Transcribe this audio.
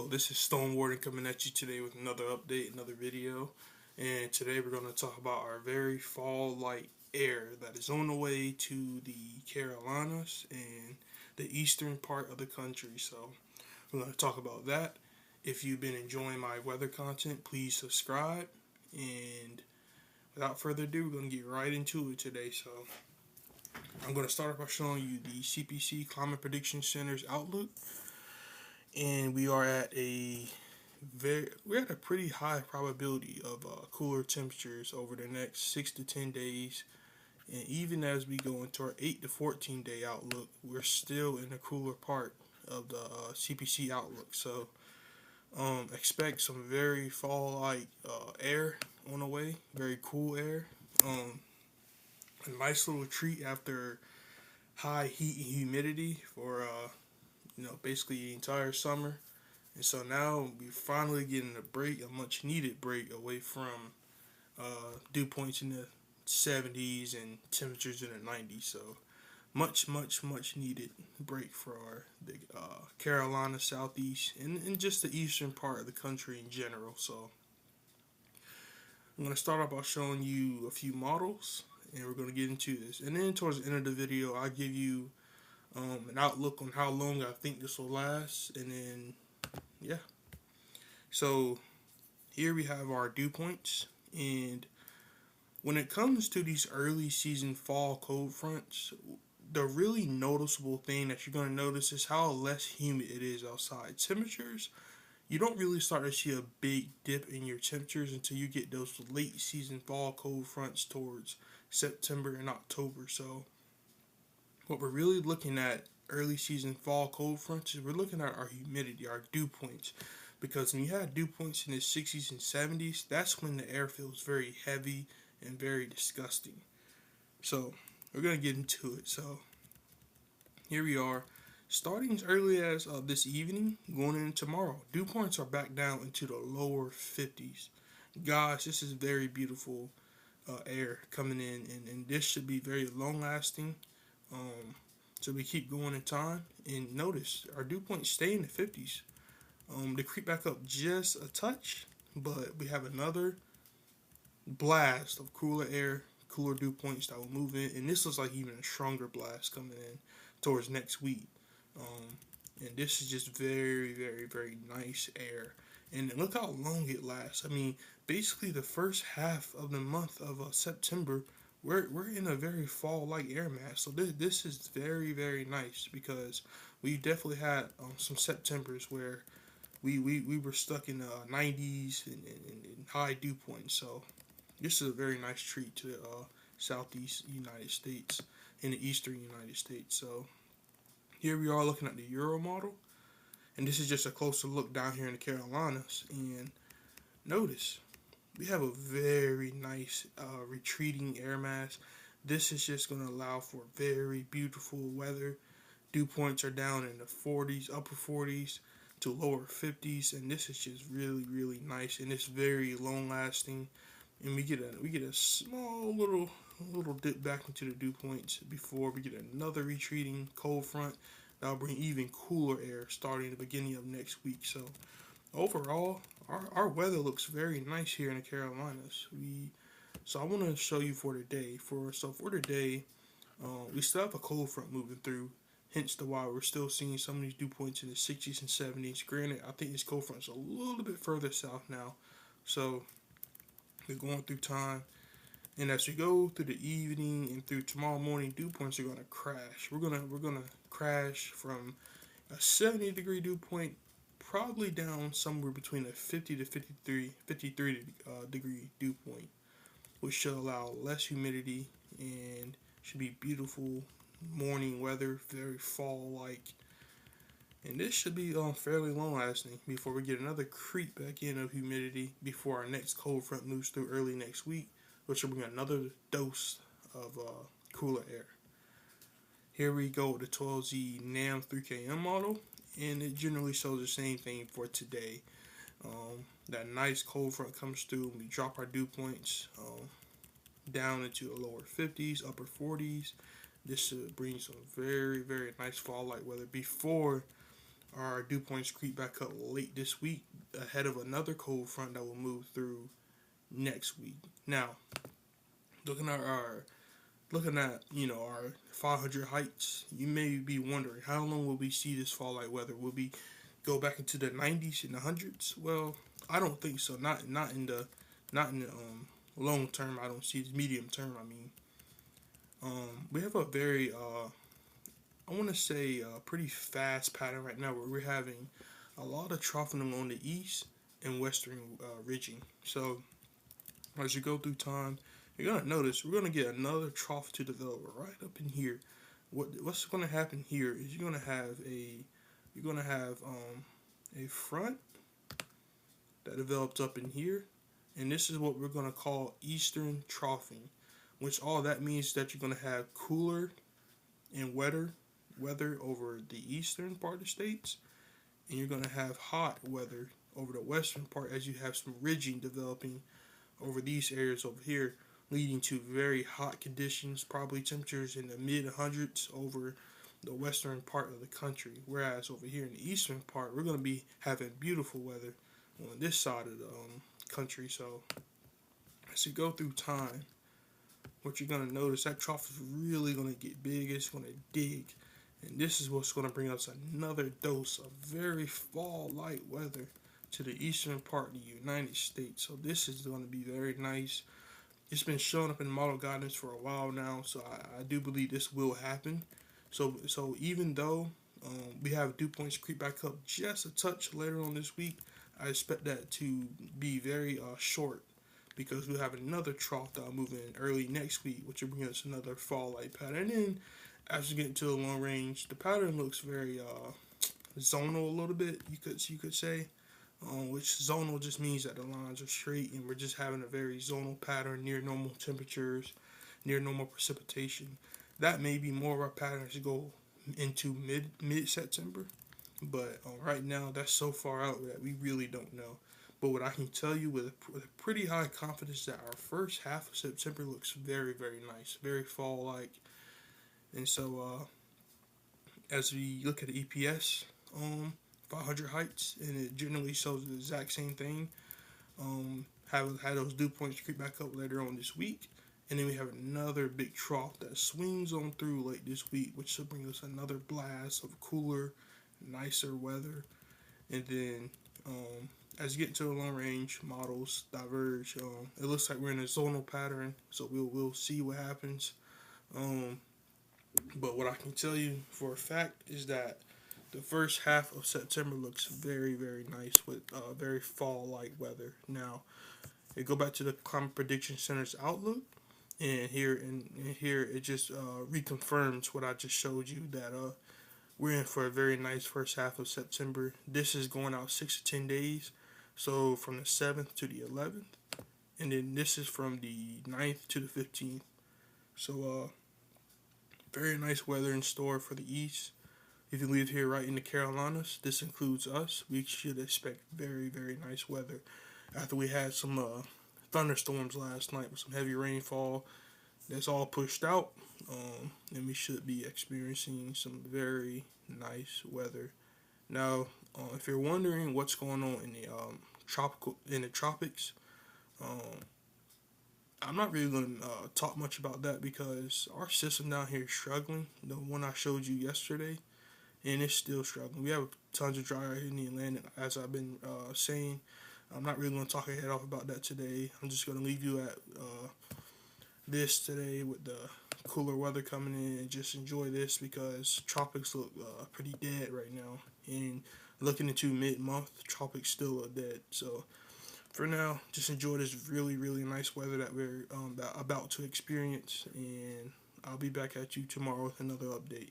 So this is Stone Warden coming at you today with another update, another video. And today we're going to talk about our very fall-like air that is on the way to the Carolinas and the eastern part of the country. So we're going to talk about that. If you've been enjoying my weather content, please subscribe. And without further ado, we're going to get right into it today. So I'm going to start off by showing you the CPC Climate Prediction Center's outlook. And we're at a pretty high probability of cooler temperatures over the next 6 to 10 days. And even as we go into our 8 to 14 day outlook, we're still in the cooler part of the CPC outlook. So expect some very fall-like air on the way, very cool air. A nice little treat after high heat and humidity for basically the entire summer. And so now we're finally getting a break, a much needed break away from dew points in the 70s and temperatures in the 90s. So much needed break for the Carolina, Southeast, and just the eastern part of the country in general. So I'm going to start off by showing you a few models, and we're going to get into this. And then towards the end of the video, I'll give you an outlook on how long I think this will last, and then yeah. So here we have our dew points, and when it comes to these early season fall cold fronts, the really noticeable thing that you're going to notice is how less humid it is outside. Temperatures, you don't really start to see a big dip in your temperatures until you get those late season fall cold fronts towards September and October. So what we're really looking at early season fall cold fronts is we're looking at our humidity, our dew points. Because when you have dew points in the 60s and 70s, that's when the air feels very heavy and very disgusting. So we're going to get into it. So here we are. Starting as early as this evening, going into tomorrow, dew points are back down into the lower 50s. Gosh, this is very beautiful air coming in, and this should be very long lasting. So we keep going in time, and notice our dew points stay in the 50s. They creep back up just a touch, but we have another blast of cooler air, cooler dew points that will move in, and this looks like even a stronger blast coming in towards next week. And this is just very nice air. And look how long it lasts. I mean, basically the first half of the month of September, we're in a very fall-like air mass. So this is very nice, because we definitely had some Septembers where we were stuck in the 90s and high dew points. So this is a very nice treat to the southeast United States and the eastern United States. So here we are looking at the Euro model, and this is just a closer look down here in the Carolinas. And notice we have a very nice retreating air mass. This is just going to allow for very beautiful weather. Dew points are down in the 40s, upper 40s to lower 50s, and this is just really nice, and it's very long lasting. And we get a small little dip back into the dew points before we get another retreating cold front that'll bring even cooler air starting the beginning of next week. So overall, our weather looks very nice here in the Carolinas. So I want to show you for today. For today, we still have a cold front moving through. Hence the why we're still seeing some of these dew points in the 60s and 70s. Granted, I think this cold front's a little bit further south now. So we're going through time. And as we go through the evening and through tomorrow morning, dew points are gonna crash. We're gonna crash from a 70-degree dew point, probably down somewhere between a 50 to 53 degree dew point, which should allow less humidity and should be beautiful morning weather, very fall-like. And this should be fairly long-lasting before we get another creep back in of humidity before our next cold front moves through early next week, which will bring another dose of cooler air. Here we go with the 12Z NAM 3KM model, and it generally shows the same thing for today. That nice cold front comes through, and we drop our dew points down into the lower 50s, upper 40s. This should bring some very nice fall-like weather before our dew points creep back up late this week ahead of another cold front that will move through next week. Now, looking at our our 500 heights, you may be wondering how long will we see this fall like weather? Will we go back into the 90s and the hundreds? Well, I don't think so. Not in the long term. I don't see the medium term. I mean, we have a very I want to say a pretty fast pattern right now where we're having a lot of troughing on the east and western ridging. So as you go through time, you're gonna notice we're gonna get another trough to develop right up in here. What's gonna happen here is you're gonna have a front that develops up in here, and this is what we're gonna call eastern troughing, which all that means that you're gonna have cooler and wetter weather over the eastern part of the states, and you're gonna have hot weather over the western part as you have some ridging developing over these areas over here, leading to very hot conditions, probably temperatures in the mid hundreds over the western part of the country. Whereas over here in the eastern part, we're going to be having beautiful weather on this side of the country. So as you go through time, what you're going to notice, that trough is really going to get big. It's going to dig. And this is what's going to bring us another dose of very fall-like weather to the eastern part of the United States. So this is going to be very nice. It's been showing up in model guidance for a while now, so I do believe this will happen. So even though we have dew points creep back up just a touch later on this week, I expect that to be very short, because we'll have another trough that will move in early next week, which will bring us another fall-like pattern. And then as we get into the long range, the pattern looks very zonal a little bit, you could say. Which zonal just means that the lines are straight and we're just having a very zonal pattern near normal temperatures, near normal precipitation. That may be more of our patterns to go into mid September, but right now that's so far out that we really don't know. But what I can tell you with a pretty high confidence that our first half of September looks very, very nice, very fall-like. And so as we look at the EPS, 500 heights, and it generally shows the exact same thing. Have had those dew points creep back up later on this week, and then we have another big trough that swings on through late this week, which will bring us another blast of cooler, nicer weather. And then as you get to the long range, models diverge. It looks like we're in a zonal pattern, so we'll see what happens. But what I can tell you for a fact is that the first half of September looks very, very nice with very fall-like weather. Now, we go back to the Climate Prediction Center's outlook, and here it just reconfirms what I just showed you, that we're in for a very nice first half of September. This is going out 6 to 10 days, so from the 7th to the 11th, and then this is from the 9th to the 15th. So very nice weather in store for the east. If you live here right in the Carolinas, this includes us, we should expect very, very nice weather. After we had some thunderstorms last night with some heavy rainfall, that's all pushed out, and we should be experiencing some very nice weather. Now, if you're wondering what's going on in the tropics, I'm not really going to talk much about that because our system down here is struggling. The one I showed you yesterday, and it's still struggling. We have tons of dry air in the Atlantic, as I've been saying. I'm not really going to talk a head off about that today. I'm just going to leave you at this today with the cooler weather coming in, and just enjoy this because tropics look pretty dead right now. And looking into mid-month, tropics still look dead. So for now, just enjoy this really, really nice weather that we're about to experience, and I'll be back at you tomorrow with another update.